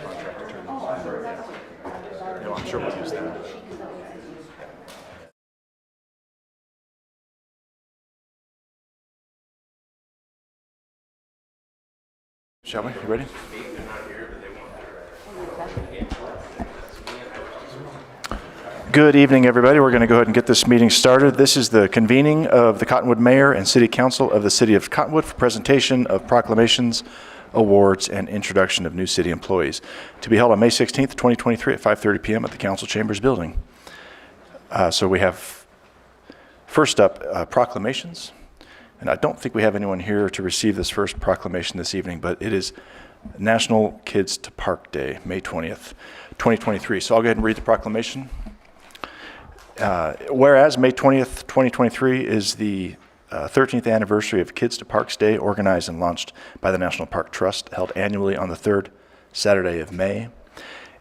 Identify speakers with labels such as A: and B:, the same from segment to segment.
A: contract to turn those in. No, I'm sure we'll use that. Shall we? You ready? Good evening, everybody. We're going to go ahead and get this meeting started. This is the convening of the Cottonwood Mayor and City Council of the City of Cottonwood for presentation of proclamations, awards, and introduction of new city employees, to be held on May 16th, 2023 at 5:30 p.m. at the Council Chambers building. So we have, first up, proclamations. And I don't think we have anyone here to receive this first proclamation this evening, but it is National Kids to Park Day, May 20th, 2023. So I'll go ahead and read the proclamation. Whereas May 20th, 2023 is the 13th anniversary of Kids to Parks Day, organized and launched by the National Park Trust, held annually on the third Saturday of May.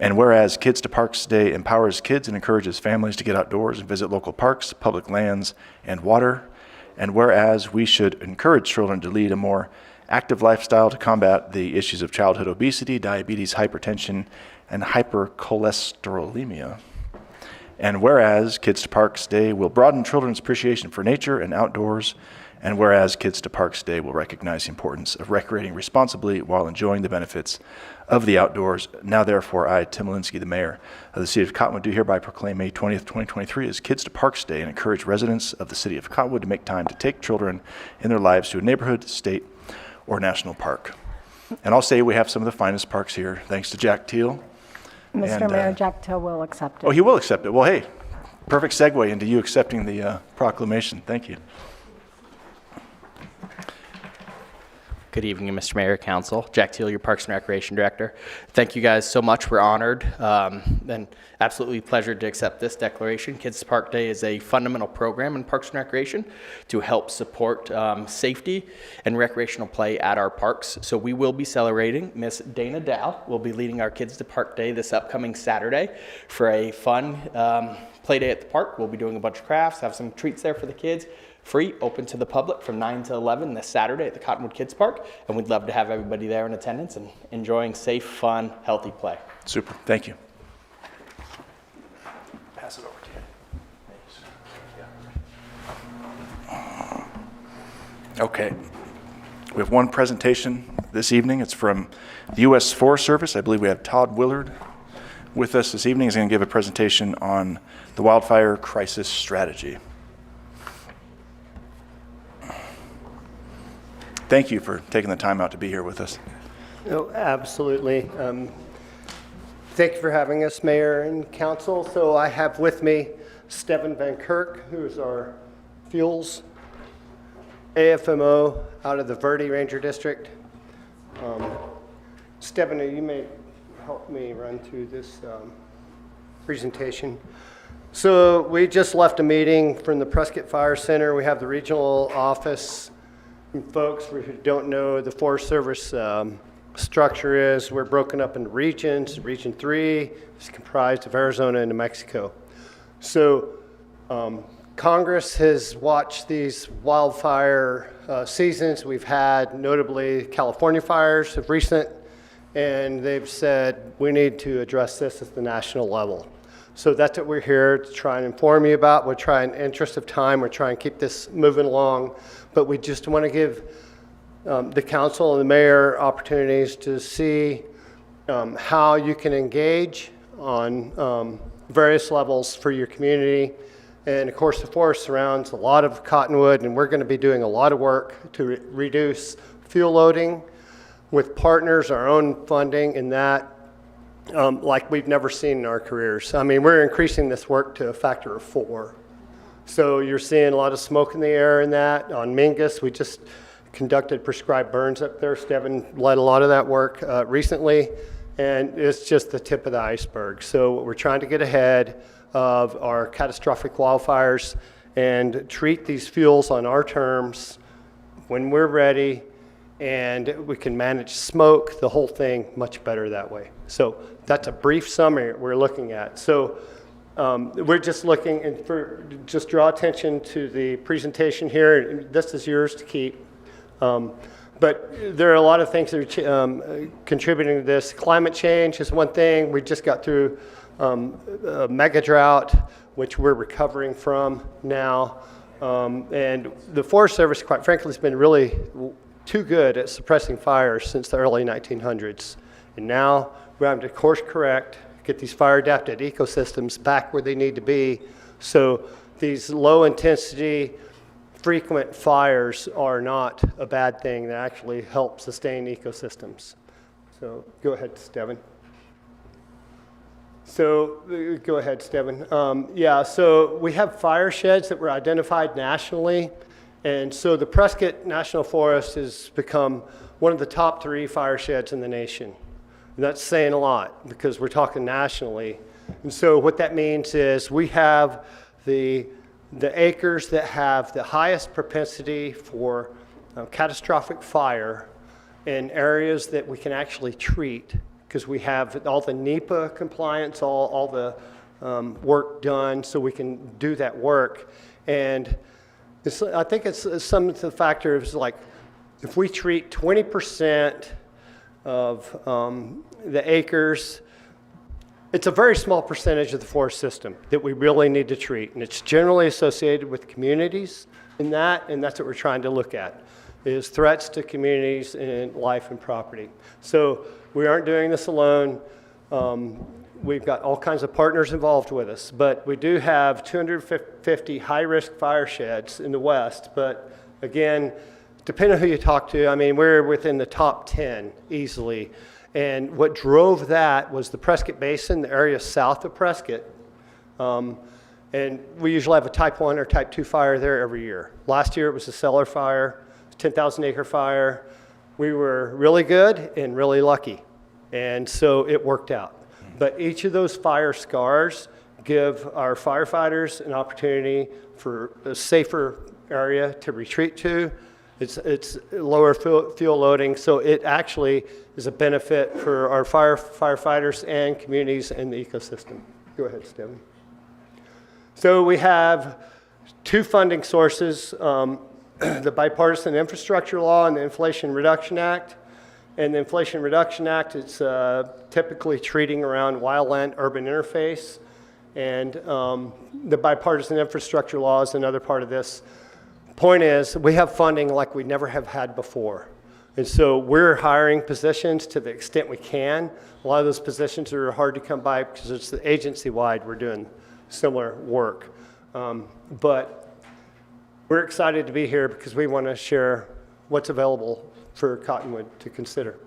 A: And whereas Kids to Parks Day empowers kids and encourages families to get outdoors and visit local parks, public lands, and water. And whereas we should encourage children to lead a more active lifestyle to combat the issues of childhood obesity, diabetes, hypertension, and hypercholesterolemia. And whereas Kids to Parks Day will broaden children's appreciation for nature and outdoors, and whereas Kids to Parks Day will recognize the importance of recreating responsibly while enjoying the benefits of the outdoors. Now therefore, I, Tim Alinsky, the Mayor of the City of Cottonwood, do hereby proclaim May 20th, 2023 as Kids to Parks Day and encourage residents of the City of Cottonwood to make time to take children in their lives to a neighborhood, state, or national park. And I'll say we have some of the finest parks here, thanks to Jack Teal.
B: Mr. Mayor, Jack Teal will accept it.
A: Oh, he will accept it. Well, hey, perfect segue into you accepting the proclamation. Thank you.
C: Good evening, Mr. Mayor, Council. Jack Teal, your Parks and Recreation Director. Thank you guys so much. We're honored and absolutely pleasure to accept this declaration. Kids to Park Day is a fundamental program in Parks and Recreation to help support safety and recreational play at our parks. So we will be celebrating. Miss Dana Dow will be leading our Kids to Park Day this upcoming Saturday for a fun play day at the park. We'll be doing a bunch of crafts, have some treats there for the kids. Free, open to the public from 9 to 11 this Saturday at the Cottonwood Kids Park. And we'd love to have everybody there in attendance and enjoying safe, fun, healthy play.
A: Super. Thank you. Pass it over to you. Okay. We have one presentation this evening. It's from the U.S. Forest Service. I believe we have Todd Willard with us this evening. He's going to give a presentation on the wildfire crisis strategy. Thank you for taking the time out to be here with us.
D: Oh, absolutely. Thank you for having us, Mayor and Council. So I have with me Steven Van Kirk, who is our fuels AFMO out of the Verde Ranger District. Steven, you may help me run through this presentation. So we just left a meeting from the Prescott Fire Center. We have the regional office. Folks who don't know, the Forest Service structure is we're broken up into regions. Region 3 is comprised of Arizona and New Mexico. So Congress has watched these wildfire seasons we've had, notably California fires of recent, and they've said we need to address this at the national level. So that's what we're here to try and inform you about. We're trying, in the interest of time, we're trying to keep this moving along, but we just want to give the council and the mayor opportunities to see how you can engage on various levels for your community. And of course, the forest surrounds a lot of Cottonwood, and we're going to be doing a lot of work to reduce fuel loading with partners, our own funding, and that like we've never seen in our careers. I mean, we're increasing this work to a factor of 4. So you're seeing a lot of smoke in the air in that. On Mingus, we just conducted prescribed burns up there. Steven led a lot of that work recently, and it's just the tip of the iceberg. So we're trying to get ahead of our catastrophic wildfires and treat these fuels on our terms when we're ready, and we can manage smoke, the whole thing, much better that way. So that's a brief summary we're looking at. So we're just looking, and just draw attention to the presentation here. This is yours to keep. But there are a lot of things that are contributing to this. Climate change is one thing. We just got through a mega drought, which we're recovering from now. And the Forest Service, quite frankly, has been really too good at suppressing fires since the early 1900s. And now we're having to course correct, get these fire adapted ecosystems back where they need to be. So these low intensity, frequent fires are not a bad thing. They actually help sustain ecosystems. So go ahead, Steven. So go ahead, Steven. Yeah, so we have fire sheds that were identified nationally. And so the Prescott National Forest has become one of the top 3 fire sheds in the nation. And that's saying a lot because we're talking nationally. And so what that means is we have the acres that have the highest propensity for catastrophic fire in areas that we can actually treat because we have all the NEPA compliance, all the work done so we can do that work. And I think it's some of the factors like if we treat 20% of the acres, it's a very small percentage of the forest system that we really need to treat, and it's generally associated with communities and that's what we're trying to look at, is threats to communities and life and property. So we aren't doing this alone. We've got all kinds of partners involved with us, but we do have 250 high-risk fire sheds in the West, but again, depending on who you talk to, I mean, we're within the top 10 easily. And what drove that was the Prescott Basin, the area south of Prescott. And we usually have a type 1 or type 2 fire there every year. Last year it was a cellar fire, 10,000 acre fire. We were really good and really lucky. And so it worked out. But each of those fire scars give our firefighters an opportunity for a safer area to retreat to. It's lower fuel loading, so it actually is a benefit for our firefighters and communities and the ecosystem. Go ahead, Steven. So we have 2 funding sources, the Bipartisan Infrastructure Law and the Inflation Reduction Act. And the Inflation Reduction Act, it's typically treating around wildland-urban interface. And the Bipartisan Infrastructure Law is another part of this. Point is, we have funding like we never have had before. And so we're hiring positions to the extent we can. A lot of those positions are hard to come by because it's the agency-wide we're doing similar work. But we're excited to be here because we want to share what's available for Cottonwood to consider.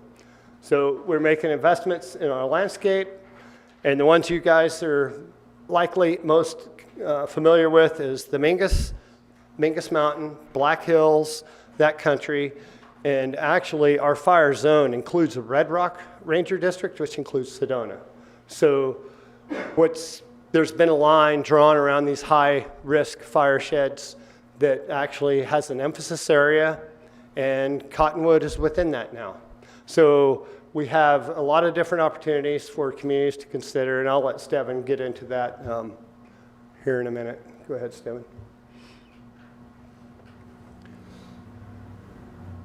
D: So we're making investments in our landscape, and the ones you guys are likely most familiar with is the Mingus Mountain, Black Hills, that country. And actually our fire zone includes the Red Rock Ranger District, which includes Sedona. So there's been a line drawn around these high risk fire sheds that actually has an emphasis area, and Cottonwood is within that now. So we have a lot of different opportunities for communities to consider, and I'll let Steven get into that here in a minute. Go ahead, Steven.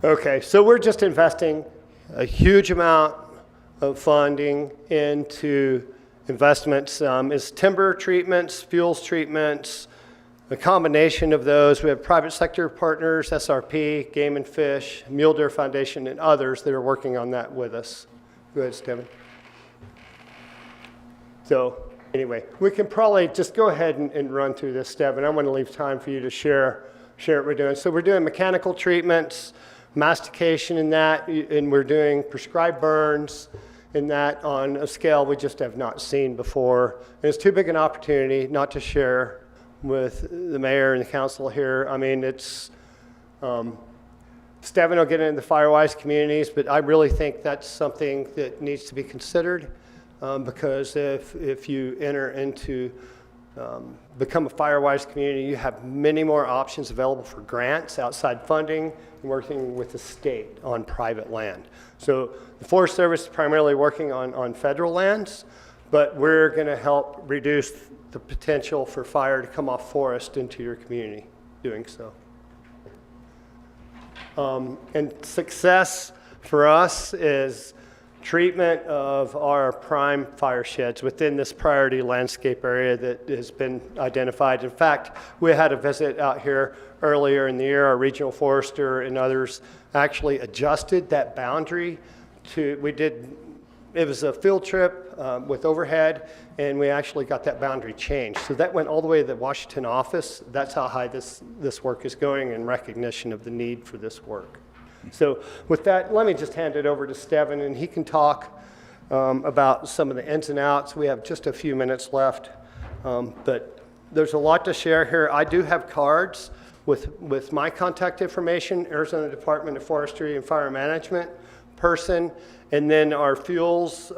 D: Okay, so we're just investing a huge amount of funding into investments. It's timber treatments, fuels treatments, a combination of those. We have private sector partners, SRP, Game and Fish, Mule Deer Foundation, and others that are working on that with us. Go ahead, Steven. So anyway, we can probably just go ahead and run through this, Steven. I'm going to leave time for you to share what we're doing. So we're doing mechanical treatments, mastication in that, and we're doing prescribed burns in that on a scale we just have not seen before. And it's too big an opportunity not to share with the mayor and the council here. I mean, it's, Steven will get into the Firewise communities, but I really think that's something that needs to be considered because if you enter into become a Firewise community, you have many more options available for grants, outside funding, and working with the state on private land. So the Forest Service is primarily working on federal lands, but we're going to help reduce the potential for fire to come off forest into your community doing so. And success for us is treatment of our prime fire sheds within this priority landscape area that has been identified. In fact, we had a visit out here earlier in the year. Our regional forester and others actually adjusted that boundary to, it was a field trip with overhead, and we actually got that boundary changed. So that went all the way to the Washington office. That's how high this work is going in recognition of the need for this work. So with that, let me just hand it over to Steven, and he can talk about some of the ins and outs. We have just a few minutes left, but there's a lot to share here. I do have cards with my contact information, Arizona Department of Forestry and Fire Management person, and then our fuels,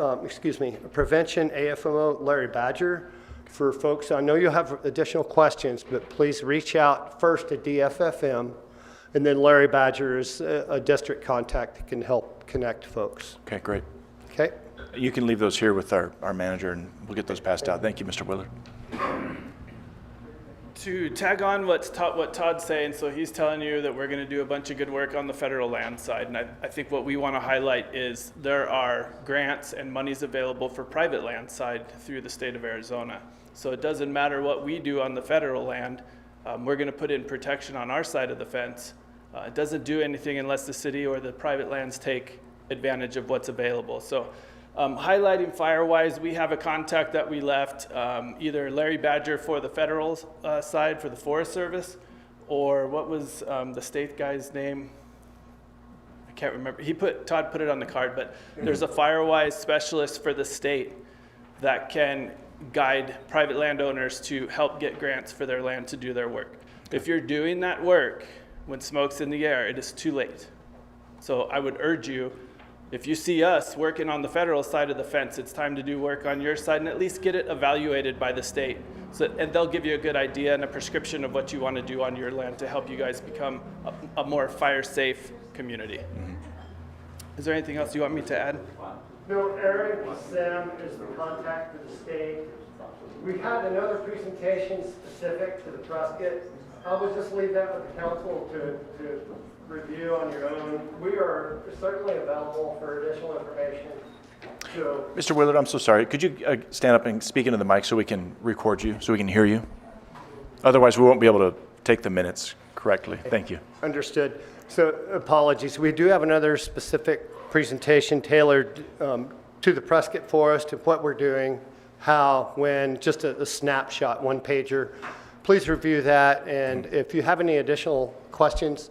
D: prevention AFMO, Larry Badger, for folks. I know you'll have additional questions, but please reach out first to DFFM. And then Larry Badger is a district contact that can help connect folks.
A: Okay, great.
D: Okay?
A: You can leave those here with our manager, and we'll get those passed out. Thank you, Mr. Willard.
E: To tag on what Todd's saying, so he's telling you that we're going to do a bunch of good work on the federal land side, and I think what we want to highlight is there are grants and monies available for private land side through the state of Arizona. So it doesn't matter what we do on the federal land, we're going to put in protection on our side of the fence. It doesn't do anything unless the city or the private lands take advantage of what's available. So highlighting fire-wise, we have a contact that we left, either Larry Badger for the federal side for the Forest Service, or what was the state guy's name? I can't remember. Todd put it on the card, but there's a fire-wise specialist for the state that can guide private landowners to help get grants for their land to do their work. If you're doing that work when smoke's in the air, it is too late. So I would urge you, if you see us working on the federal side of the fence, it's time to do work on your side and at least get it evaluated by the state. And they'll give you a good idea and a prescription of what you want to do on your land to help you guys become a more fire-safe community. Mm-hmm. Is there anything else you want me to add?
D: No, Eric Sam is the contact for the state. We had another presentation specific to the Prescott. I would just leave that with the council to review on your own. We are certainly available for additional information. So,
A: Mr. Willard, I'm so sorry. Could you stand up and speak into the mic so we can record you, so we can hear you? Otherwise, we won't be able to take the minutes correctly. Thank you.
D: understood. So apologies. We do have another specific presentation tailored to the Prescott Forest and what we're doing, how, when, just a snapshot, one pager. Please review that, and if you have any additional questions,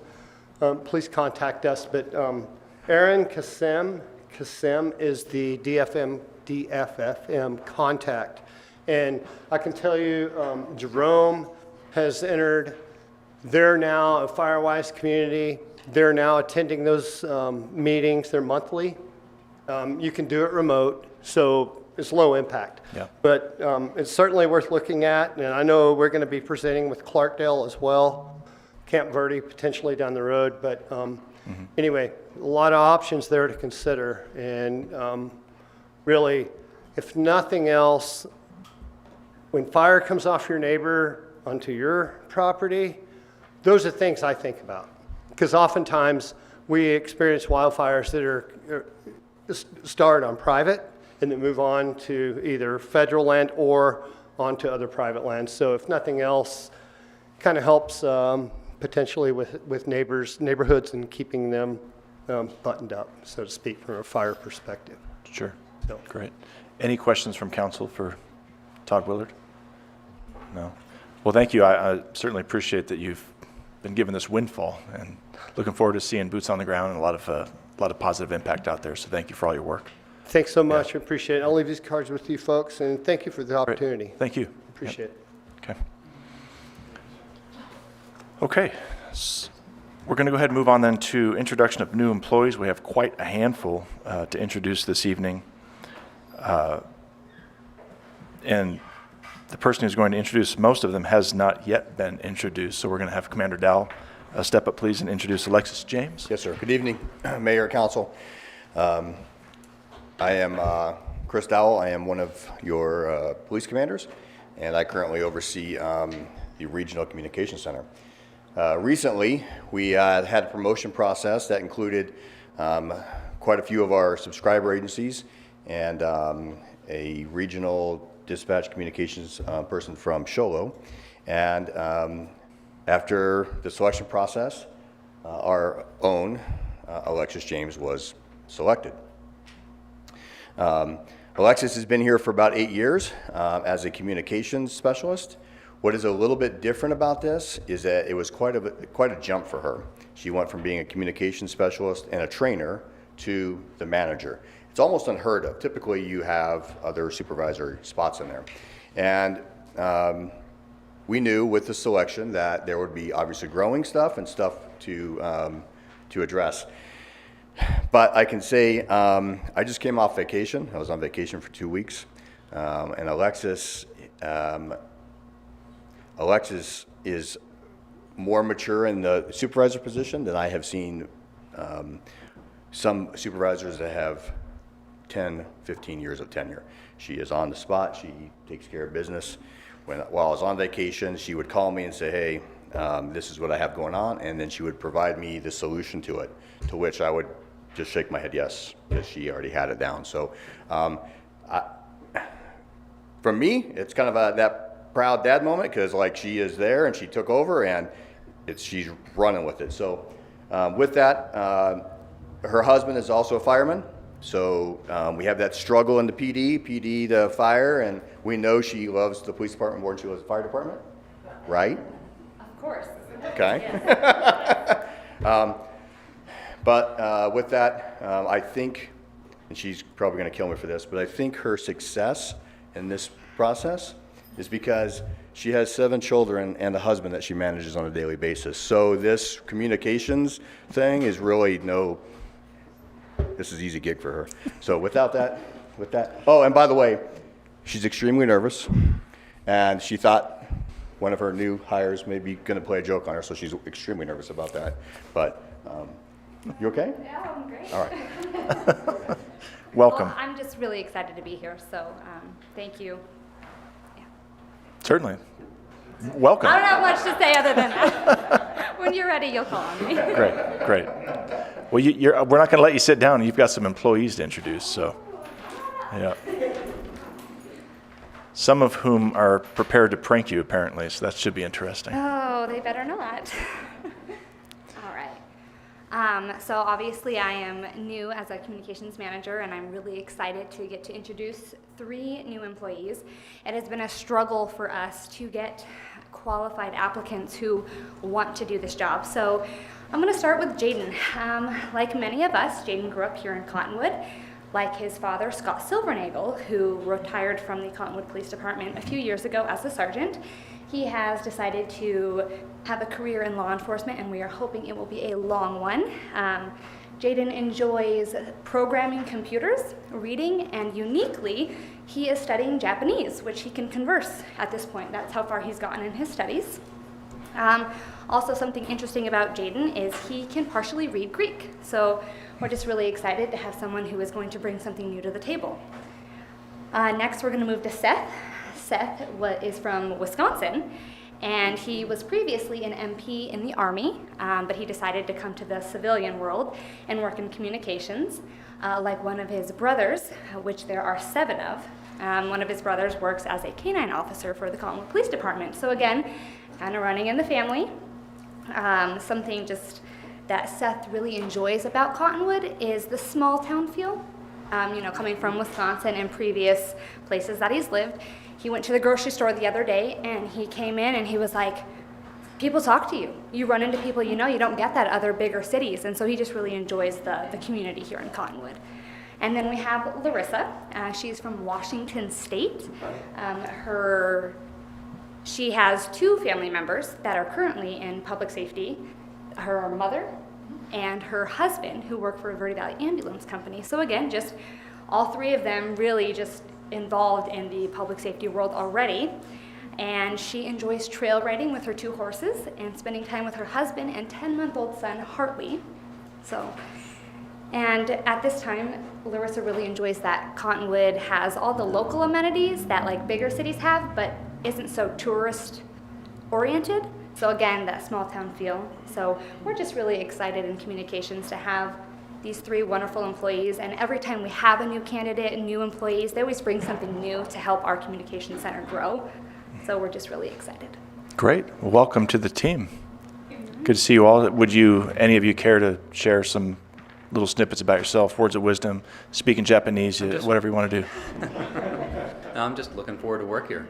D: please contact us. But Aaron Kassem is the DFFM contact. And I can tell you, Jerome has entered. They're now a Firewise community. They're now attending those meetings. They're monthly. You can do it remote, so it's low impact.
A: Yeah.
D: But it's certainly worth looking at. And I know we're going to be presenting with Clarkdale as well, Camp Verde potentially down the road. But anyway, a lot of options there to consider. And really, if nothing else, when fire comes off your neighbor onto your property, those are things I think about. Because oftentimes we experience wildfires that are start on private and then move on to either federal land or onto other private lands. So if nothing else, kind of helps potentially with neighborhoods and keeping them buttoned up, so to speak, from a fire perspective.
A: Sure.
D: So.
A: Great. Any questions from council for Todd Willard? No. Well, thank you. I certainly appreciate that you've been given this windfall, and looking forward to seeing boots on the ground and a lot of positive impact out there. So thank you for all your work.
D: Thanks so much. I appreciate it. I'll leave these cards with you folks, and thank you for the opportunity.
A: Great. Thank you.
D: Appreciate it.
A: Okay. Okay. We're going to go ahead and move on then to introduction of new employees. We have quite a handful to introduce this evening. And the person who's going to introduce most of them has not yet been introduced. So we're going to have Commander Dowell step up, please, and introduce Alexis James.
F: Yes, sir. Good evening, Mayor, Council. I am Chris Dowell. I am one of your police commanders, and I currently oversee the Regional Communications Center. Recently, we had a promotion process that included quite a few of our subscriber agencies and a regional dispatch communications person from Sholo. And after the selection process, our own Alexis James was selected. Alexis has been here for about 8 years as a communications specialist. What is a little bit different about this is that it was quite a jump for her. She went from being a communications specialist and a trainer to the manager. It's almost unheard of. Typically, you have other supervisory spots in there. And we knew with the selection that there would be obviously growing stuff and stuff to address. But I can say I just came off vacation. I was on vacation for 2 weeks. And Alexis is more mature in the supervisor position than I have seen some supervisors that have 10, 15 years of tenure. She is on the spot. She takes care of business. While I was on vacation, she would call me and say, hey, this is what I have going on, and then she would provide me the solution to it, to which I would just shake my head yes, because she already had it down. So for me, it's kind of that proud dad moment, because like she is there and she took over and she's running with it. So with that, her husband is also a fireman. So we have that struggle in the PD to fire, and we know she loves the police department more than she loves the fire department, right?
G: Of course.
F: Okay. But with that, I think, and she's probably going to kill me for this, but I think her success in this process is because she has 7 children and a husband that she manages on a daily basis. So this communications thing is really this is an easy gig for her. So with that, oh, and by the way, she's extremely nervous, and she thought one of her new hires may be going to play a joke on her, so she's extremely nervous about that. But you okay?
G: Yeah, I'm great.
F: All right.
A: Welcome.
G: Well, I'm just really excited to be here, so thank you.
A: Certainly. Welcome.
G: I don't have much to say other than that. When you're ready, you'll call on me.
A: Great. Well, we're not going to let you sit down. You've got some employees to introduce, so yeah. Some of whom are prepared to prank you, apparently, so that should be interesting.
G: Oh, they better not. All right. So obviously I am new as a communications manager, and I'm really excited to get to introduce 3 new employees. It has been a struggle for us to get qualified applicants who want to do this job. So I'm going to start with Jaden. Like many of us, Jaden grew up here in Cottonwood. Like his father, Scott Silvernagel, who retired from the Cottonwood Police Department a few years ago as a sergeant, he has decided to have a career in law enforcement, and we are hoping it will be a long one. Jaden enjoys programming computers, reading, and uniquely, he is studying Japanese, which he can converse at this point. That's how far he's gotten in his studies. Also, something interesting about Jaden is he can partially read Greek. So we're just really excited to have someone who is going to bring something new to the table. Next, we're going to move to Seth. Seth is from Wisconsin, and he was previously an MP in the Army, but he decided to come to the civilian world and work in communications. Like one of his brothers, which there are 7 of, one of his brothers works as a canine officer for the Cottonwood Police Department. So again, kind of running in the family. Something just that Seth really enjoys about Cottonwood is the small town feel. Coming from Wisconsin and previous places that he's lived, he went to the grocery store the other day and he came in and he was like, people talk to you. You run into people you don't get that at other bigger cities. And so he just really enjoys the community here in Cottonwood. And then we have Larissa. She's from Washington State. She has 2 family members that are currently in public safety, her mother and her husband, who work for Verde Valley Ambulance Company. So again, just all 3 of them really just involved in the public safety world already. And she enjoys trail riding with her 2 horses and spending time with her husband and 10-month-old son, Hartley. And at this time, Larissa really enjoys that Cottonwood has all the local amenities that like bigger cities have, but isn't so tourist oriented. So again, that small town feel. So we're just really excited in communications to have these 3 wonderful employees, and every time we have a new candidate and new employees, they always bring something new to help our communication center grow. So we're just really excited.
A: Great. Well, welcome to the team. Good to see you all. Would you, any of you, care to share some little snippets about yourself, words of wisdom, speak in Japanese, whatever you want to do?
H: No, I'm just looking forward to work here.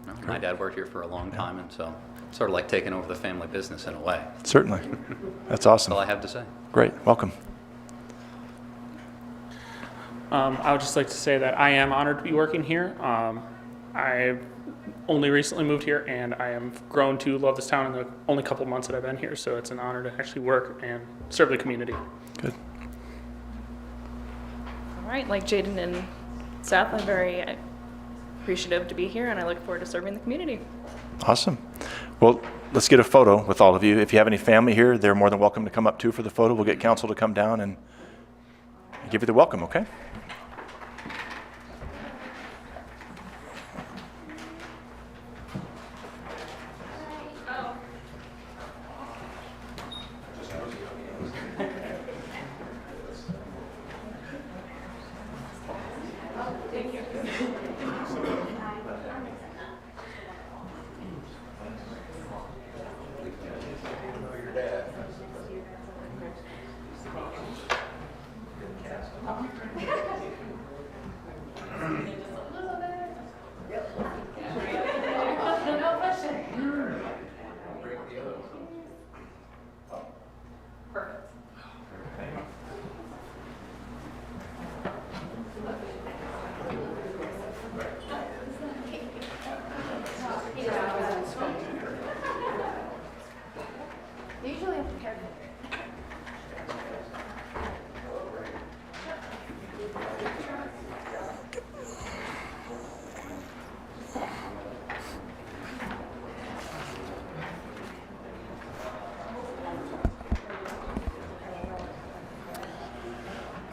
H: You know, my dad worked here for a long time, and so sort of like taking over the family business in a way.
A: Certainly. That's
H: That's
A: awesome.
H: all I have to say.
A: Great. Welcome.
I: I would just like to say that I am honored to be working here. I've only recently moved here, and I have grown to love this town in the only couple months that I've been here, so it's an honor to actually work and serve the community.
A: Good.
J: All right, like Jaden and Seth, I'm very appreciative to be here, and I look forward to serving the community.
A: Awesome. Well, let's get a photo with all of you. If you have any family here, they're more than welcome to come up too for the photo. We'll get council to come down and give you the welcome, okay?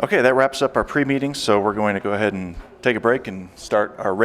A: Okay, that wraps up our pre-meeting, so we're going to go ahead and take a break and start our